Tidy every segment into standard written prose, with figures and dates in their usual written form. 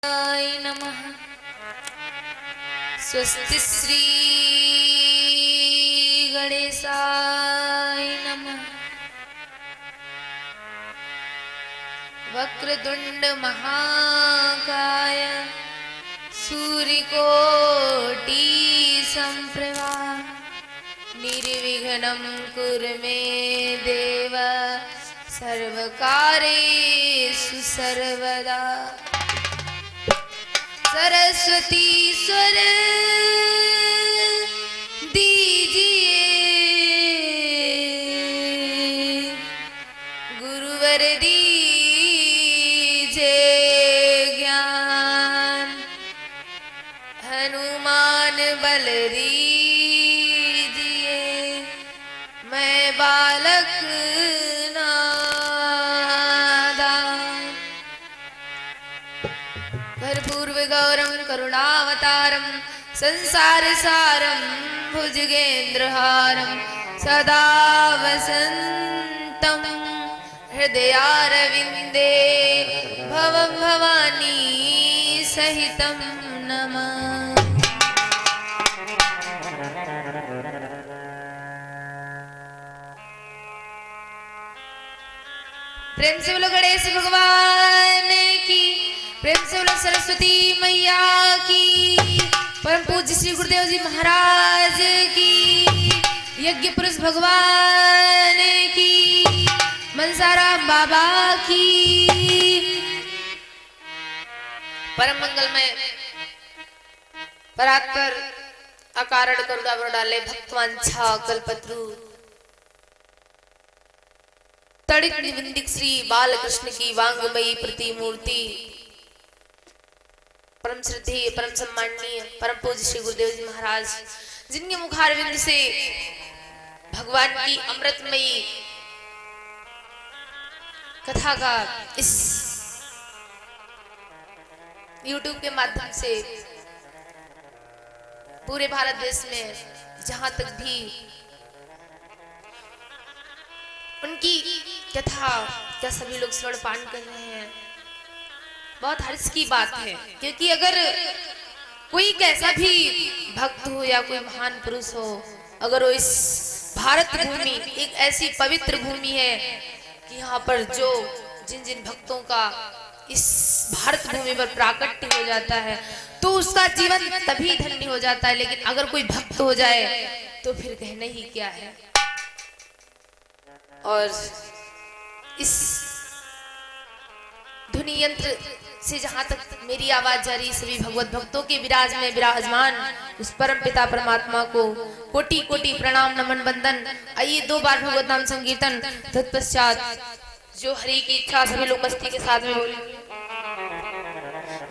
नमः। स्वस्ति श्री गणेशाय नमः। वक्रतुंड महाकाय सूर्यकोटि समप्रभा निर्विघ्नं कुरु मे देव सर्वकार्येषु सर्वदा। सरस्वती स्वर दीजिए, गुरुवर दीजिए ज्ञान, हनुमान बल दीजिए, मैं बालक गौरम करुणावतारम संसार सारम भुजगेंद्रहारम सदा वसंतम हृदयारविंदे भवं भवानी सहितं नमः। प्रेम से बोलो गणेश भगवान की, प्रेम से बोलो सरस्वती मैया की, परम पूज्य श्री गुरुदेव जी महाराज की, यज्ञ पुरुष भगवान की, मनसाराम बाबा की। परम मंगलमय परात्पर अकारण करुणा डाले भक्तवांछा कल्पतरु तड़ित निवंदिक श्री बालकृष्ण की वांगमयी प्रतिमूर्ति, परम श्रद्धेय परम सम्माननीय परम पूज्य श्री गुरुदेव जी महाराज, जिनके मुखारविंद से भगवान की अमृतमयी कथा का इस YouTube के माध्यम से पूरे भारत देश में जहां तक भी उनकी कथा का सभी लोग श्रवण पान कर रहे हैं, बहुत हर्ष की बात है। क्योंकि अगर कोई कैसा भी भक्त हो या कोई महान पुरुष हो, अगर वो इस भारत भूमि एक ऐसी पवित्र भूमि है कि यहाँ पर जो जिन जिन भक्तों का इस भारत भूमि पर प्राकट्य हो जाता है तो उसका जीवन तभी धन्य हो जाता है। लेकिन अगर कोई भक्त हो जाए तो फिर कहना ही क्या है। और इस ध्वनि यंत्र से जहां तक मेरी आवाज जा रही, सभी भगवत भक्तों के विराज में विराजमान उस परम पिता परमात्मा को कोटि कोटि प्रणाम नमन वंदन। आइए 2 बार भगवत नाम संकीर्तन, तत्पश्चात जो हरि की इच्छा सभी लोग मस्ती के साथ में बोले।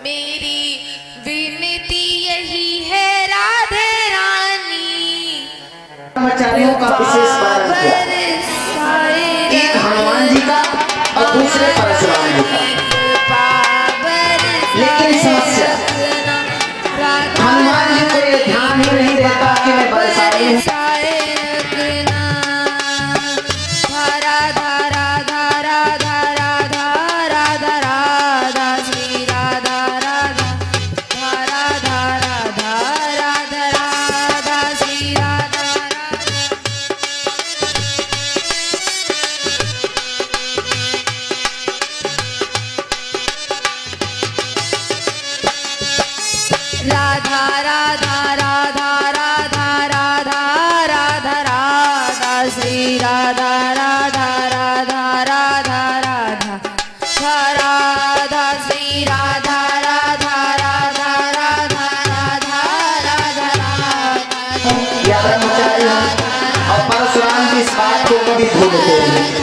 मेरी विनती यही है राधे रानी, कर्मचारियों का विशेष स्मरण किया, एक हनुमान जी का और दूसरे परशुराम जी का। लेकिन समस्या, हनुमान जी को ये ध्यान ही नहीं देता कि मैं बरसाई हूँ।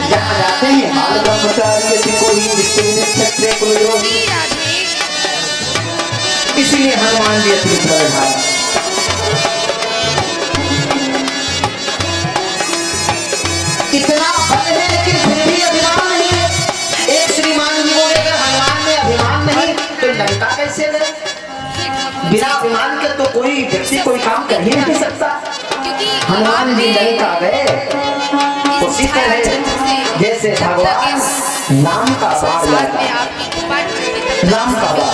जहाँ जाते हैं बाल ब्रह्मचारी इसीलिए हनुमान जी अतिरिक्त प्रधान। इतना बल है लेकिन फिर भी अभिमान नहीं है। एक श्रीमान जी बोले अगर हनुमान में अभिमान नहीं तो लंका कैसे गए? बिना अभिमान के तो कोई व्यक्ति कोई काम कर ही नहीं सकता। हनुमान जी लंका गए उसी तरह जैसे भगवान नाम का बार लाता, नाम का बार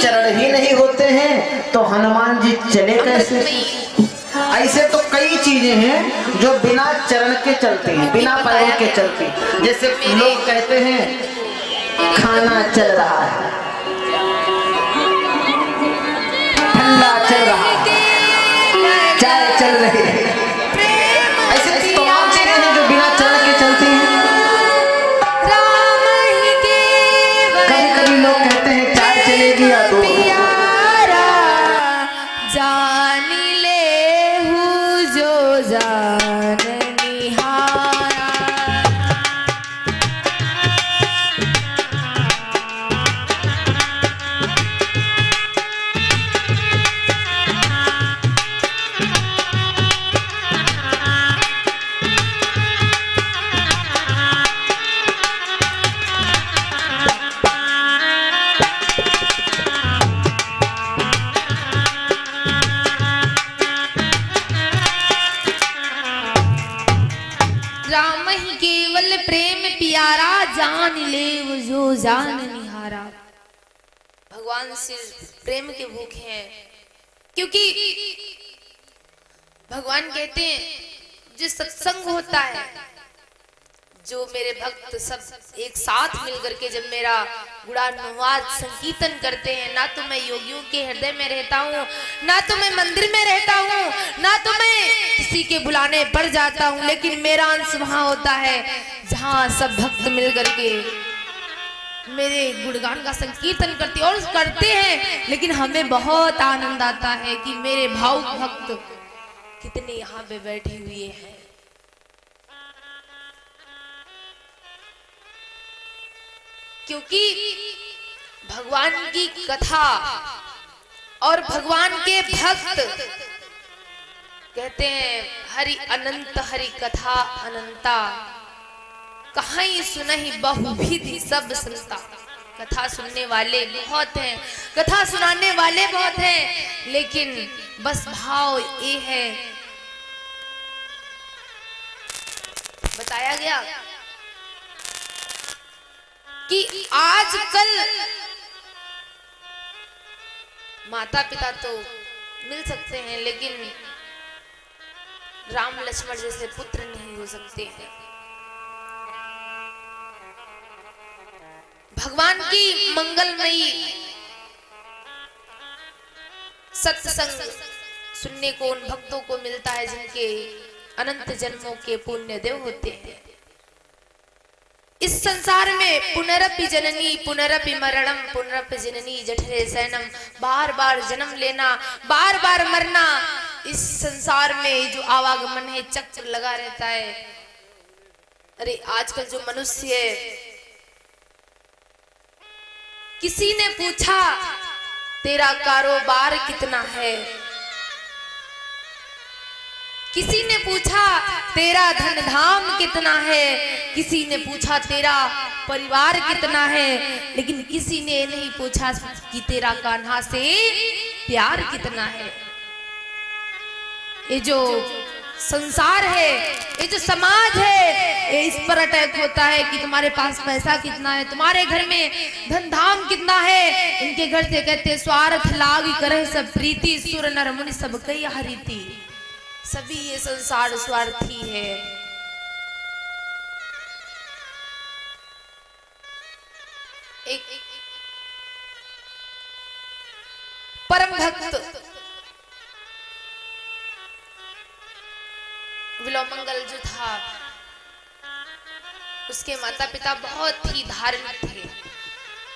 चरण ही नहीं होते हैं तो हनुमान जी चले कैसे? ऐसे तो कई चीजें हैं जो बिना चरण के चलती हैं, बिना पैरों के चलती। जैसे लोग कहते हैं खाना चल रहा है, ठंडा चल रहा है, चाय चल रही है, ऐसे तमाम चीजें हैं जो बिना चरण के चलती हैं। कभी कभी लोग कहते हैं चाय चलेगी या दूध। राम ही केवल प्रेम प्यारा, जान ले वो जो जान निहारा। भगवान सिर्फ प्रेम के भूखे हैं, क्योंकि भगवान कहते हैं जो सत्संग होता है, जो मेरे भक्त सब एक साथ मिलकर के जब मेरा गुणानुवाद संकीर्तन करते हैं, ना तो मैं योगियों के हृदय में रहता हूँ, ना तो मैं मंदिर में रहता हूँ, ना तो मैं किसी के बुलाने पर जाता हूँ, लेकिन मेरा अंश वहां होता है जहाँ सब भक्त मिलकर के मेरे गुणगान का संकीर्तन करते हैं। लेकिन हमें बहुत आनंद आता है कि मेरे भावुक भक्त कितने यहाँ पे बैठे हुए हैं। क्योंकि भगवान की कथा और भगवान के भक्त कहते हैं हरि अनंत हरि कथा अनंता, कहीं सुनहि बहुविधि सब संता। कथा सुनने वाले बहुत हैं, कथा सुनाने वाले बहुत हैं, लेकिन बस भाव ये है, बताया गया कि आजकल माता पिता तो मिल सकते हैं, लेकिन राम लक्ष्मण जैसे पुत्र नहीं हो सकते हैं। भगवान की मंगलमयी सत्संग सुनने को उन भक्तों को मिलता है जिनके अनंत जन्मों के पुण्य देव होते हैं। इस संसार में पुनरपि जननी पुनरपि मरणम पुनरपि जननी जठरे सैनम, बार बार जन्म लेना, बार बार मरना, इस संसार में जो आवागमन है चक्र लगा रहता है। अरे आजकल जो मनुष्य है, किसी ने पूछा तेरा कारोबार कितना है, किसी ने पूछा तेरा धन धाम कितना है, किसी ने पूछा तेरा परिवार कितना है, लेकिन किसी ने नहीं पूछा कि तेरा कान्हा से प्यार कितना है। ये जो संसार है, ये जो समाज है, ये इस पर अटैक होता है कि तुम्हारे पास पैसा कितना है, तुम्हारे घर में धन धाम कितना है। इनके घर से कहते स्वार्थ लाग करे सब प्रीति, सुर नर मुनि सब कई हरीति। सभी ये संसार स्वार्थी है। एक परम भक्त विलोमंगल जो था, उसके माता पिता बहुत ही धार्मिक थे।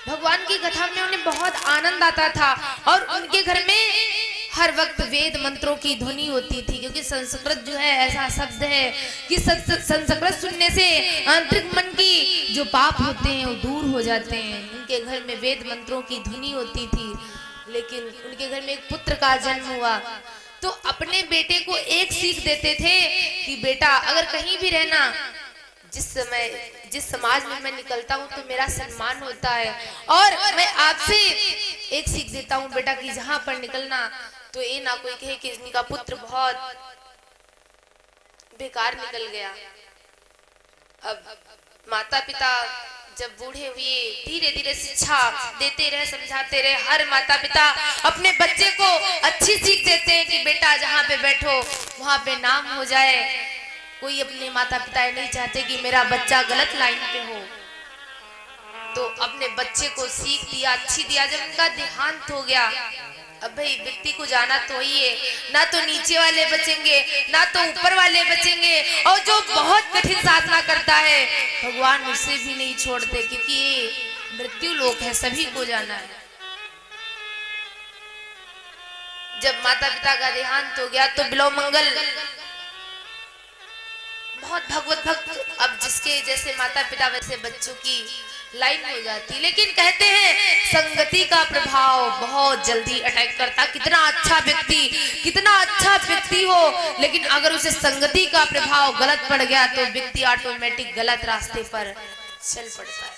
भगवान की कथा में उन्हें बहुत आनंद आता था और उनके घर में हर वक्त वेद मंत्रों की ध्वनि होती थी, क्योंकि संस्कृत जो है ऐसा शब्द है कि संस्कृत सुनने से आंतरिक मन की जो पाप होते हैं वो दूर हो जाते हैं। उनके घर में वेद मंत्रों की ध्वनि होती थी, लेकिन उनके घर में एक पुत्र का जन्म हुआ तो अपने बेटे को एक सीख देते थे कि बेटा अगर कहीं भी रहना, जिस समाज में मैं निकलता हूँ तो मेरा सम्मान होता है, और मैं आपसे एक सीख देता हूँ बेटा कि जहां पर निकलना तो ये ना कोई कहे कि इनका पुत्र बहुत बेकार निकल गया। अब माता पिता जब बूढ़े हुए धीरे धीरे शिक्षा देते रहे, समझाते रहे। हर माता पिता अपने बच्चे को अच्छी सीख देते हैं कि बेटा जहाँ पे बैठो वहाँ पे नाम हो जाए। कोई अपने माता पिता ये नहीं चाहते कि मेरा बच्चा गलत लाइन पे हो। तो अपने बच्चे को सीख दिया, अच्छी दिया। जब उनका देहांत हो गया, अब भाई व्यक्ति को जाना तो ही है, ना तो नीचे वाले बचेंगे ना तो ऊपर वाले बचेंगे। और जो बहुत कठिन साधना करता है भगवान उसे भी नहीं छोड़ते, क्योंकि ये मृत्यु लोक है, सभी को जाना है। जब माता पिता का देहांत हो गया तो बिलो मंगल बहुत भगवत भक्त, अब जिसके जैसे माता पिता वैसे बच्चों की लाइन हो जाती। लेकिन कहते हैं संगति का प्रभाव बहुत जल्दी अटैक करता। कितना अच्छा व्यक्ति हो, लेकिन अगर उसे संगति का प्रभाव गलत पड़ गया तो व्यक्ति ऑटोमेटिक गलत रास्ते पर चल पड़ता है।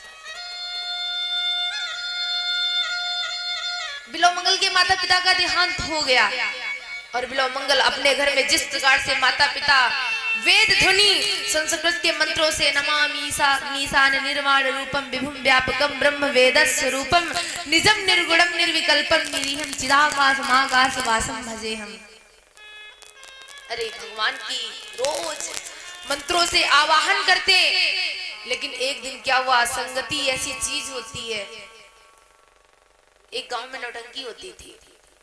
बिलो मंगल के माता पिता का देहांत हो गया और बिलो मंगल अपने घर में जिस प्रकार से माता पिता वेद ध्वनि संस्कृत के मंत्रों से नमामि ईशान निर्वाण रूपम विभुम व्यापकम ब्रह्म वेद स्वरूपम निजम निर्गुणम निर्विकल्पम निरीहम चिदाकाशमाकाश वासम भजे हम। अरे भगवान की रोज मंत्रों से आवाहन करते। लेकिन एक दिन क्या हुआ, संगति ऐसी चीज होती है। एक गांव में नौटंकी होती थी,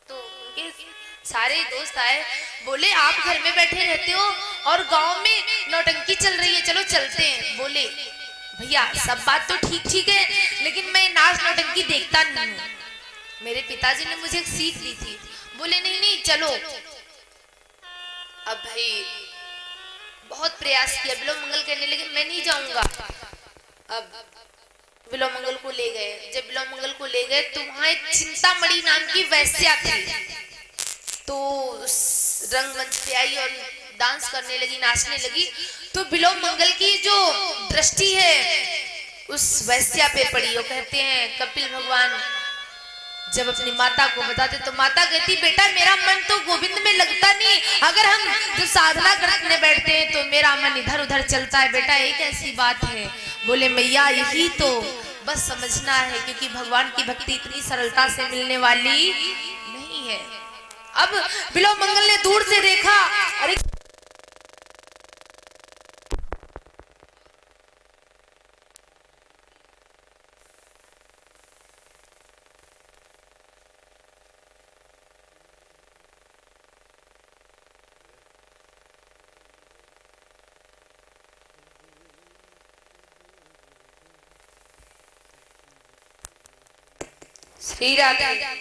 तो उनके सारे दोस्त आए, बोले आप घर में बैठे रहते हो और गांव में नौटंकी चल रही है, चलो चलते हैं। बोले भैया सब बात तो ठीक है, लेकिन मैं नाच नौटंकी देखता नहीं हूँ। मेरे पिताजी ने मुझे एक सीख दी थी। बोले नहीं चलो। अब भाई बहुत प्रयास किया, बिलो मंगल कहने लगे मैं नहीं जाऊंगा। अब बिलो मंगल को ले गए। जब बिलो मंगल को ले गए तो वहां एक चिंतामणि नाम की वैश्या थी, तो रंगमंच पे आई और डांस करने लगी, नाचने लगी। तो बिलो मंगल की जो दृष्टि है उस वैश्या पे पड़ी। वो कहते हैं कपिल भगवान जब अपनी माता को बताते तो माता कहती बेटा मेरा मन तो गोविंद में लगता नहीं, अगर हम जब साधना करने बैठते हैं तो मेरा मन इधर उधर चलता है। बेटा एक ऐसी बात है। बोले मैया यही तो बस समझना है, क्योंकि भगवान की भक्ति इतनी सरलता से मिलने वाली नहीं है। अब बिलो मंगल ने दूर से देखा, अरे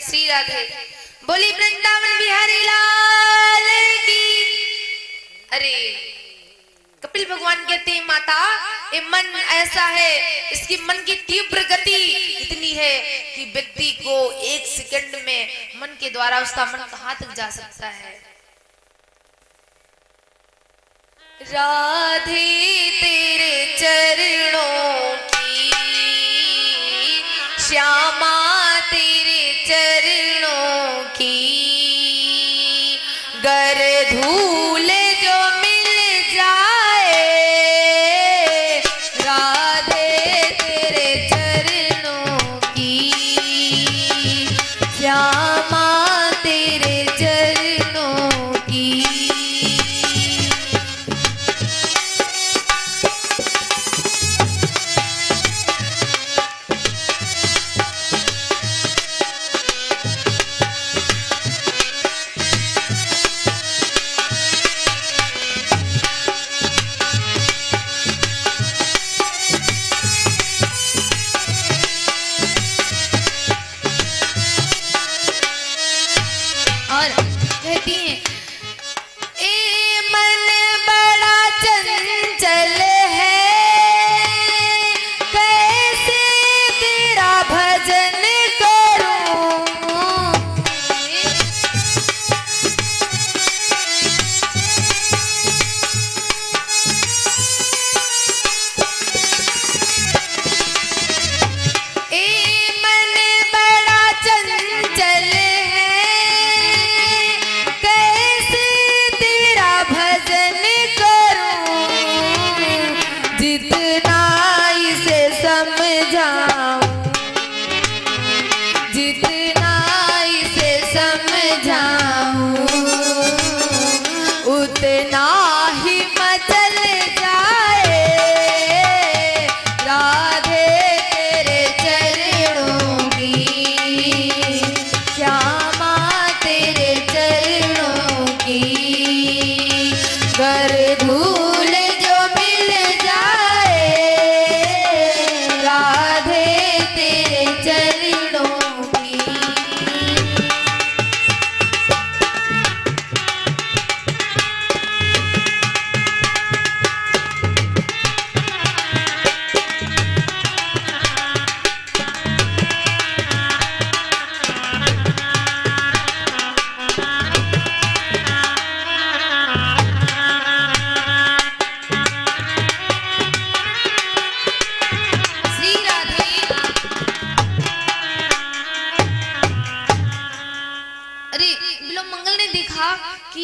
श्री राधे बोली वृंदावन बिहारी लाल की। अरे कपिल भगवान कहते हैं माता ये मन ऐसा है, इसकी मन की तीव्र गति इतनी है कि व्यक्ति को एक सेकंड में मन के द्वारा उसका मन कहां तक जा सकता है। राधे तेरे चरणों की श्यामा तेरे चरणों की गर धूल जो मिल जाए, राधे तेरे चरणों की श्यामा तेरे चरणों की।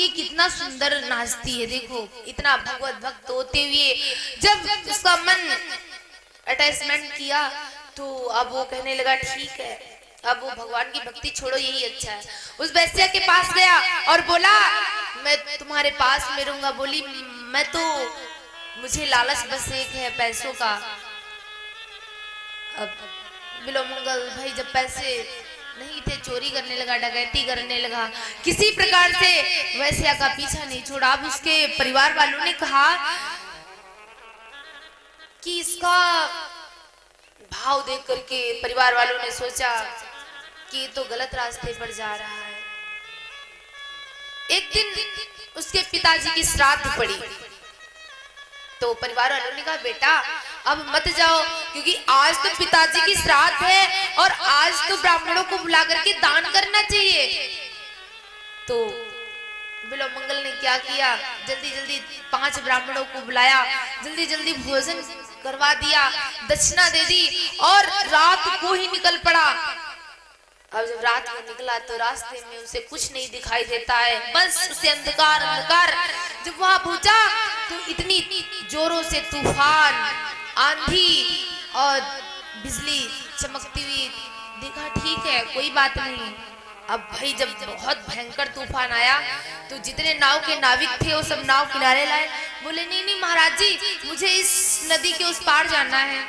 ये कितना सुंदर नाचती है, देखो इतना भगवत भक्त होते हुए जब उसका मन अटैचमेंट किया तो अब वो कहने लगा ठीक है, अब वो भगवान की भक्ति छोड़ो, यही अच्छा है। उस वैश्या के पास गया और बोला मैं तुम्हारे पास में रहूंगा। बोली मैं तो, मुझे लालच बस एक है पैसों का। अब बिलोमंगल भाई जब पैसे नहीं थे चोरी करने लगा, डकैती करने लगा, किसी प्रकार से वैश्या का पीछा नहीं छोड़ा। अब उसके परिवार वालों ने कहा कि इसका भाव देख करके परिवार वालों ने सोचा कि ये तो गलत रास्ते पर जा रहा है। एक दिन उसके पिताजी की श्राद्ध पड़ी तो परिवार वालों ने कहा बेटा अब मत जाओ, क्योंकि आज तो पिताजी की श्राद्ध है और आज तो ब्राह्मणों को बुला करके दान करना चाहिए। तो बिलोमंगल ने क्या किया, जल्दी जल्दी 5 ब्राह्मणों को बुलाया, जल्दी जल्दी भोजन करवा दिया, दक्षिणा दे दी और रात को ही निकल पड़ा। अब जब रात में निकला तो रास्ते में उसे कुछ नहीं दिखाई देता है, बस उसे अंधकार अंधकार। जब वहां पहुंचा तो इतनी जोरों से तूफान, आंधी और बिजली चमकती हुई, देखा ठीक है कोई बात नहीं। अब भाई जब बहुत भयंकर तूफान आया तो जितने नाव के नाविक थे वो सब नाव किनारे लाए। बोले नहीं नहीं महाराज जी, मुझे इस नदी के उस पार जाना है।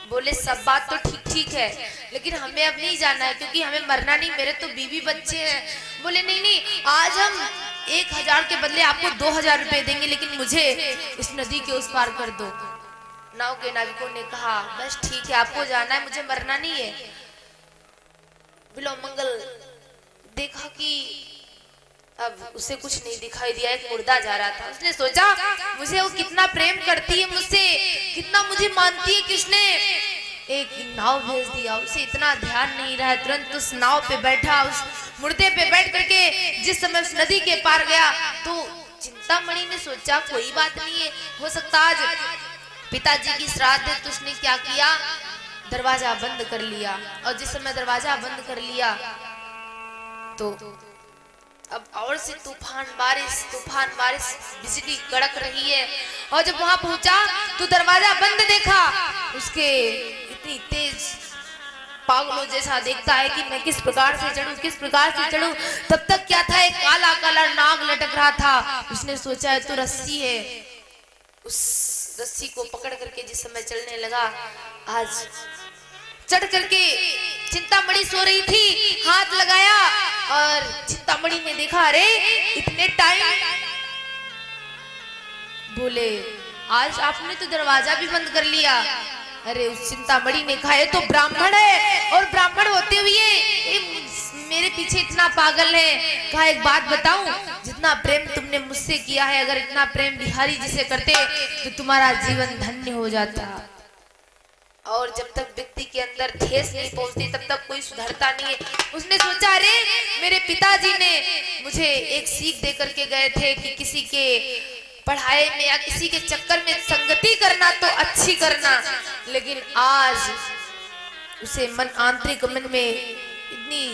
बोले सब बात तो ठीक ठीक है, लेकिन हमें अब नहीं जाना है क्योंकि हमें मरना नहीं, मेरे तो बीवी बच्चे हैं। बोले नहीं नहीं, आज हम 1000 के बदले आपको 2000 रुपए देंगे, लेकिन मुझे इस नदी के उस पार कर दो। नाव के नाविकों ने कहा बस ठीक है, आपको जाना है, मुझे मरना नहीं है। बिलोमंगल देखा कि अब उसे कुछ नहीं दिखाई दिया, एक मुर्दा जा रहा था। उसने सोचा मुझे वो कितना प्रेम करती है मुझसे, कितना मुझे मानती है कि उसने एक नाव भेज दिया, उसे इतना ध्यान नहीं रहा। तुरंत उस नाव पे बैठा, उस मुर्दे पे बैठ करके जिस समय उस नदी के पार गया तो चिंतामणि ने सोचा कोई बात नहीं है, हो सकता आज पिताजी की श्राद्ध है। तो उसने क्या किया, दरवाजा बंद कर लिया। और जिस समय दरवाजा बंद कर लिया तो अब और से तूफान बारिश बिजली कड़क रही है। और जब वहां पहुंचा तो दरवाजा बंद देखा, उसके इतनी तेज पागलों जैसा देखता है कि मैं किस प्रकार से चढ़ूं। तब तक क्या था, एक काला काला नाग लटक रहा था। उसने सोचा है तो रस्सी है, उस रस्सी को पकड़ करके जिस समय चलने लगा, आज चढ़ करके चिंतामणि सो रही थी, हाथ लगाया और चिंतामणि ने देखा अरे इतने टाइम। बोले आज आपने तो दरवाजा भी बंद कर लिया। अरे उस चिंतामणि ने कहा ये तो ब्राह्मण है, और ब्राह्मण होते हुए मेरे पीछे इतना पागल है। कहा एक बात बताऊं, जितना प्रेम तुमने मुझसे किया है, अगर इतना प्रेम बिहारी जी से करते तो तुम्हारा जीवन धन्य हो जाता। और जब तक व्यक्ति के अंदर ठेस नहीं पहुंचती तब तक कोई सुधरता नहीं है। उसने सोचा अरे मेरे पिताजी ने मुझे एक सीख दे करके गए थे कि किसी के पढ़ाई में या किसी के चक्कर में संगति करना तो अच्छी करना, लेकिन आज उसे आंतरिक मन में इतनी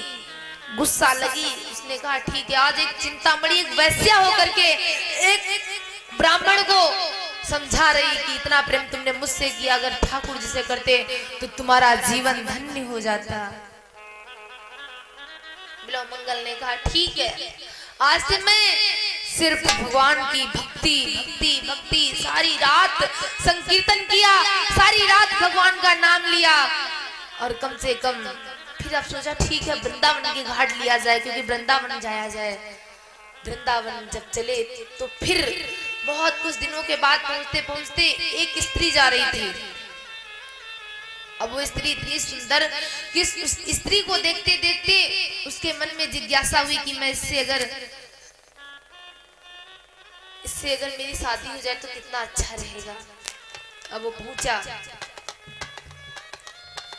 गुस्सा लगी। उसने कहा ठीक है, आज एक चिंतामणि एक वैश्या होकर के एक ब्राह्मण को समझा रही कि इतना प्रेम तुमने मुझसे किया, अगर ठाकुर जी से करते तो तुम्हारा जीवन धन्य हो जाता। बिलोमंगल ने कहा ठीक है, आज से मैं सिर्फ भगवान की भक्ति सारी रात संकीर्तन किया, सारी रात भगवान का नाम लिया। और कम से कम फिर अब सोचा ठीक है वृंदावन के घाट लिया जाए, क्योंकि वृंदावन जाया जाए। वृंदावन जब चले तो फिर बहुत कुछ दिनों के बाद पहुंचते पहुंचते एक स्त्री जा रही थी। अब वो स्त्री इतनी सुंदर कि उस स्त्री को देखते देखते उसके मन में जिज्ञासा हुई कि मैं इससे अगर मेरी शादी हो जाए तो कितना अच्छा रहेगा। अब वो पूछा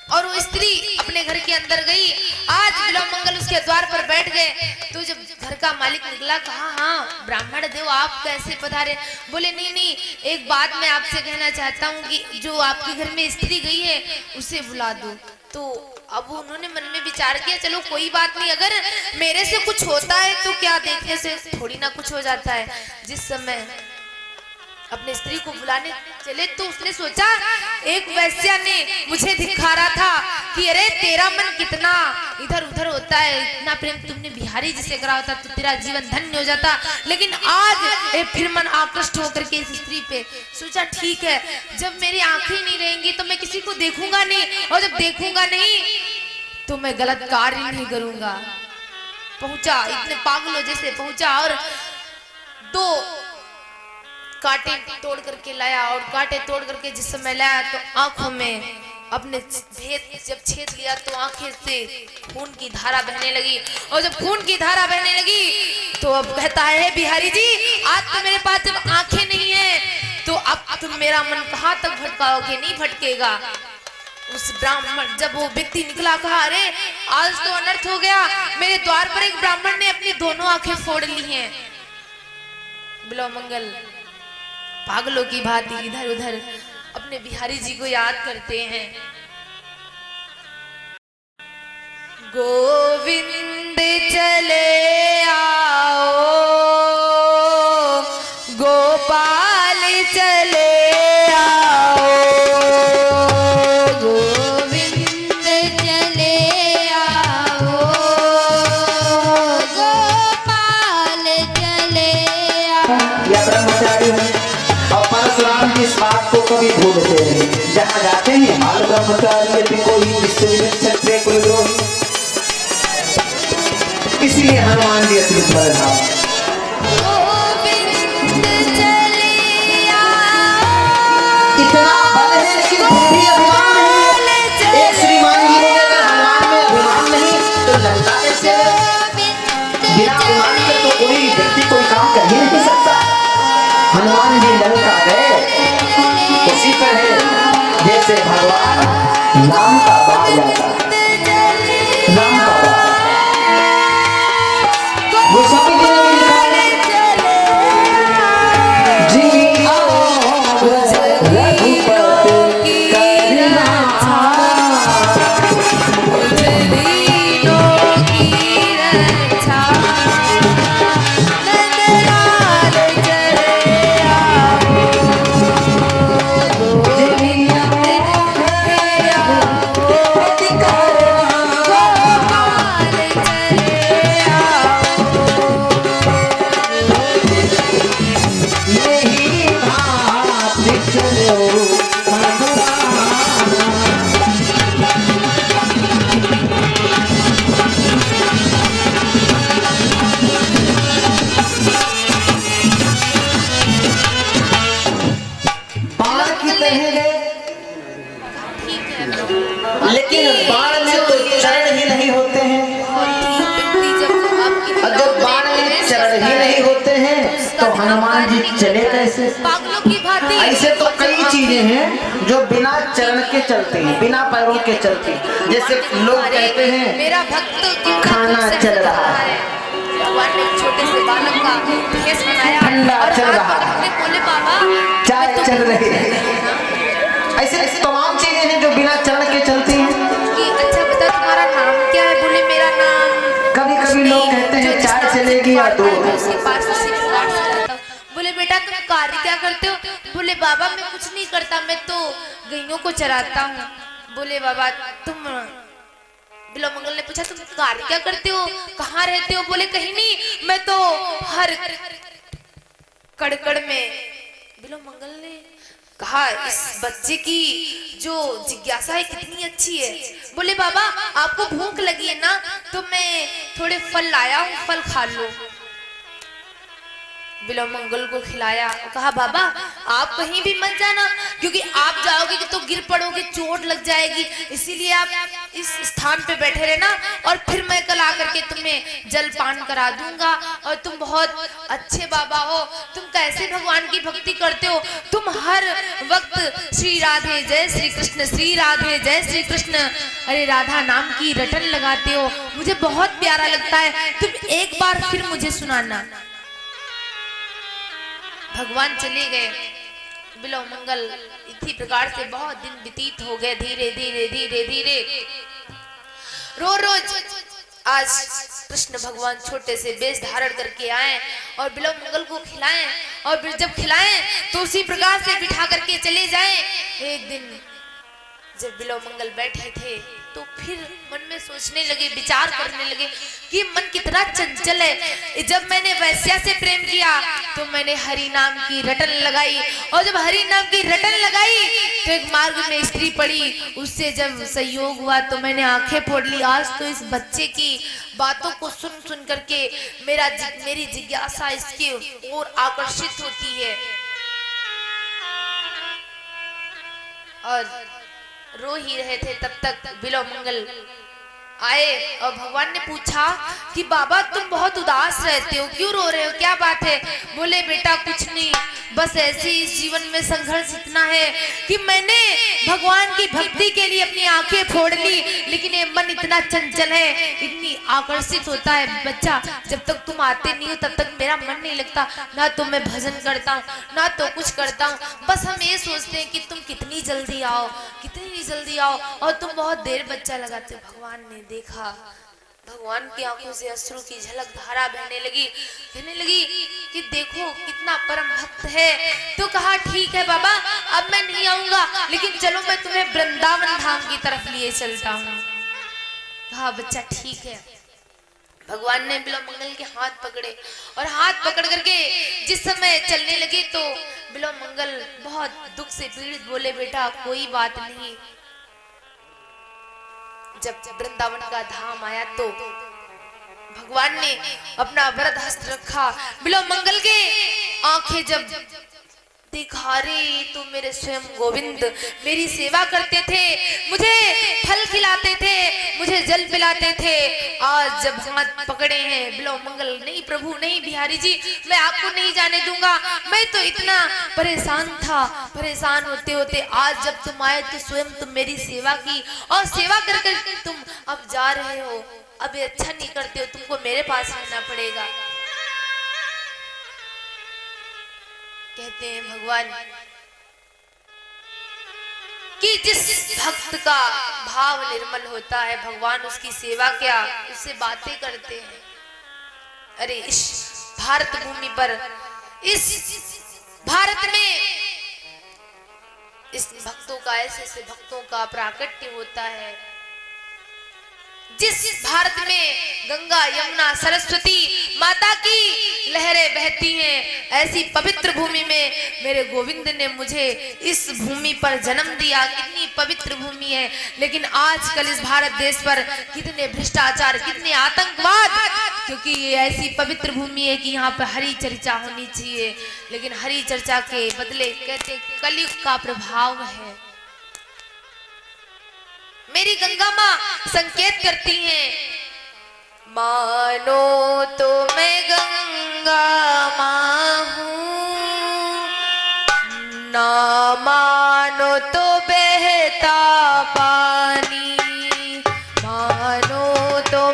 और वो स्त्री अपने घर के अंदर गई। आज बिलोमंगल उसके द्वार पर बैठ गए तो जब घर का मालिक निकला, कहा हाँ ब्राह्मण देव आप कैसे पधारे। बोले नहीं, एक बात मैं आपसे कहना चाहता हूँ कि जो आपके घर में स्त्री गई है उसे बुला दो। तो अब उन्होंने मन में विचार किया, चलो कोई बात नहीं, अगर मेरे से कुछ होता है तो क्या, देखने से थोड़ी ना कुछ हो जाता है। जिस समय अपने स्त्री को बुलाने चले तो उसने सोचा, एक वैश्या ने मुझे दिखा था कि अरे तेरा मन कितना इधर उधर होता है, इतना प्रेम तुमने बिहारी जी से करा होता तो तेरा जीवन धन्य हो जाता, लेकिन आज फिर मन आकृष्ट होकर के इस स्त्री पे। सोचा ठीक है, जब मेरी आंखें नहीं रहेंगी तो मैं किसी को देखूंगा नहीं, और जब देखूंगा नहीं तो मैं गलत कार्य नहीं करूंगा। पहुंचा, इतने पागलों जैसे पहुंचा और 2 कांटे तोड़ करके लाया, और कांटे तोड़ करके जिस समय लाया तो आंखों में अपने भेद जब छेद लिया तो आंखें से खून की धारा बहने लगी, और जब खून की धारा बहने लगी तो अब कहता है, बिहारी जी आज तो मेरे पास जब आंखें नहीं है तो अब तुम मेरा मन कहाँ तक भटकाओगे, नहीं भटकेगा। उस ब्राह्मण जब वो व्यक्ति निकला, कहा अरे आज तो अनर्थ हो गया, मेरे द्वार पर एक ब्राह्मण ने अपनी दोनों आंखें फोड़ ली हैं। बिलो मंगल पागलों की भांति इधर उधर अपने बिहारी जी को याद करते हैं। गोविंद चले आओ, गोपाल चले आओ, गोविंद चले आओ, गोपाल चले आओ। या ब्रह्मचारी हैं और परशुराम जी इस बात को कभी भूलते नहीं। जहाँ जाते हैं बाल ब्रह्मचारी यदि कोई क्षत्रिय कोई द्रोही, इसलिए हनुमान जी अतिरिक्त बलधाम। इतना बल है लेकिन फिर भी अभिमान नहीं। एक श्रीमान जी ने अगर हनुमान में अभिमान नहीं तो लंका कैसे है? बिना अभिमान के तो कोई व्यक्ति कोई काम कर ही नहीं सकता। हनुमान जी लंका गए उसी तरह जैसे भगवान नाम का बाग जाता, नाम का बाग। गोस्वामी जी ने भी लिखा है, जी आओ रघुपति करना लेकिन बाण में तो चरण ही नहीं होते हैं, और जब बाण में चरण ही नहीं होते हैं तो हनुमान जी चले कैसे? पागलों की भांति। ऐसे तो कई चीजें हैं जो बिना चरण के चलती हैं, बिना पैरों के चलती हैं। जैसे लोग कहते हैं मेरा भक्त खाना चल रहा है, भगवान ने छोटे से बालक का भेष बनाया, ठंडा और चल रहा है, हमने बोले बाबा चाय चल रही है। ऐसे तमाम चीजें हैं जो बिना चरण के चलती हैं। कि अच्छा बता तुम्हारा नाम क्या है? बोले मेरा नाम। कभी कभी लोग कहते हैं चाय चलेगी या दूध। उसके पास से पुकार से जाता हूं। बोले बेटा तुम कार्य क्या करते हो? बोले बाबा मैं कुछ नहीं करता, मैं तो गैयों को चराता हूँ। बोले बाबा तुम, बिलो मंगल ने पूछा तुम कार्य क्या करते हो, कहाँ रहते हो? बोले कहीं नहीं, मैं तो हर कड़कड़ में। बिलो मंगल ने कहा इस बच्चे की जो जिज्ञासा है कितनी अच्छी है। बोले बाबा आपको भूख लगी है ना, तो मैं थोड़े फल लाया हूँ, फल खा लो। बिलो मंगल को खिलाया, कहा बाबा आप कहीं भी मत जाना, क्योंकि आप जाओगे तो गिर पड़ोगे, चोट लग जाएगी, इसीलिए आप इस स्थान पे बैठे रहना, और फिर मैं कल आकर के तुम्हें जल पान करा दूंगा। और तुम बहुत अच्छे बाबा हो, तुम कैसे भगवान की भक्ति करते हो, तुम हर वक्त श्री राधे जय श्री कृष्ण, श्री राधे जय श्री कृष्ण, अरे राधा नाम की रटन लगाते हो, मुझे बहुत प्यारा लगता है, तुम एक बार फिर मुझे सुनाना। भगवान चले गए। बिलो मंगल इसी प्रकार से बहुत दिन व्यतीत हो गए। धीरे धीरे धीरे धीरे रोज आज कृष्ण भगवान छोटे से वेश धारण करके आए और बिल्व मंगल को खिलाएं, और फिर जब खिलाएं तो उसी प्रकार से बिठा करके चले जाएं। एक दिन जब बिल्व मंगल बैठे थे तो फिर मन में सोचने लगे, विचार करने लगे कि मन कितना चंचल है। जब मैंने वैश्या से प्रेम किया तो मैंने हरि नाम की रटन लगाई, और जब हरि नाम की रटन लगाई तो एक मार्ग में स्त्री पड़ी, उससे जब संयोग हुआ तो मैंने आंखें फोड़ ली। आज तो इस बच्चे की बातों को सुन सुन करके मेरी जिज्ञासा इसकी ओर आकर्षित होती है। और रो ही रहे थे तब तक बिल्व मंगल आए और भगवान ने पूछा कि बाबा तुम बहुत उदास रहते हो, क्यों रो रहे हो, क्या बात है? बोले बेटा कुछ नहीं, बस ऐसे ही इस जीवन में संघर्ष इतना है कि मैंने भगवान की भक्ति के लिए अपनी आंखें फोड़ ली, लेकिन ये मन इतना चंचल है, इतनी आकर्षित होता है बच्चा, जब तक तुम आते नहीं हो तब तक मेरा मन नहीं लगता, ना तो मैं भजन करता हूँ ना तो कुछ करता हूँ। बस हम ये सोचते हैं कि तुम कितनी जल्दी आओ, कितनी जल्दी आओ, और तुम बहुत देर बच्चा लगाते हो। भगवान ने देखा, भगवान की आंखों से अश्रु की झलक धारा बहने लगी कि देखो कितना परम भक्त है। तो कहा ठीक है बाबा, अब मैं नहीं आऊंगा, लेकिन चलो मैं तुम्हें वृंदावन धाम की तरफ लिए चलता हूँ। कहा बच्चा ठीक है। भगवान ने बिल्व मंगल के हाथ पकड़े, और हाथ पकड़ करके जिस समय चलने लगे तो बिल्व मंगल बहुत दुख से पीड़ित बोले, बेटा कोई बात नहीं। जब वृंदावन का धाम आया तो भगवान ने अपना वरद हस्त रखा, बिल्व मंगल के आंखें जब देखा, रे तो मेरे स्वयं गोविंद मेरी सेवा करते थे, मुझे फल खिलाते थे, मुझे जल पिलाते थे। आज जब हाथ पकड़े हैं बिल्व मंगल, नहीं प्रभु नहीं बिहारी जी, मैं आपको नहीं जाने दूंगा, मैं तो इतना परेशान था, परेशान होते होते आज जब तुम आए तो स्वयं तुम मेरी सेवा की, और सेवा कर कर तुम अब जा रहे हो, अब ये अच्छा नहीं करते हो, तुमको मेरे पास रहना पड़ेगा। कहते हैं भगवान कि जिस भक्त का भाव निर्मल होता है, भगवान उसकी सेवा क्या, उससे बातें करते हैं। अरे इस भारत भूमि पर, इस भारत में इस भक्तों का, ऐसे भक्तों का प्राकट्य होता है। जिस भारत में गंगा यमुना सरस्वती माता की लहरें बहती हैं, ऐसी पवित्र भूमि में मेरे गोविंद ने मुझे इस भूमि पर जन्म दिया। कितनी पवित्र भूमि है, लेकिन आजकल इस भारत देश पर कितने भ्रष्टाचार, कितने आतंकवाद, क्योंकि ये ऐसी पवित्र भूमि है कि यहाँ पर हरि चर्चा होनी चाहिए, लेकिन हरि चर्चा के बदले कहते कलयुग का प्रभाव है। मेरी गंगा माँ संकेत करती हैं, मानो तो मैं गंगा माँ हूँ, ना मानो तो बहता पानी, मानो तो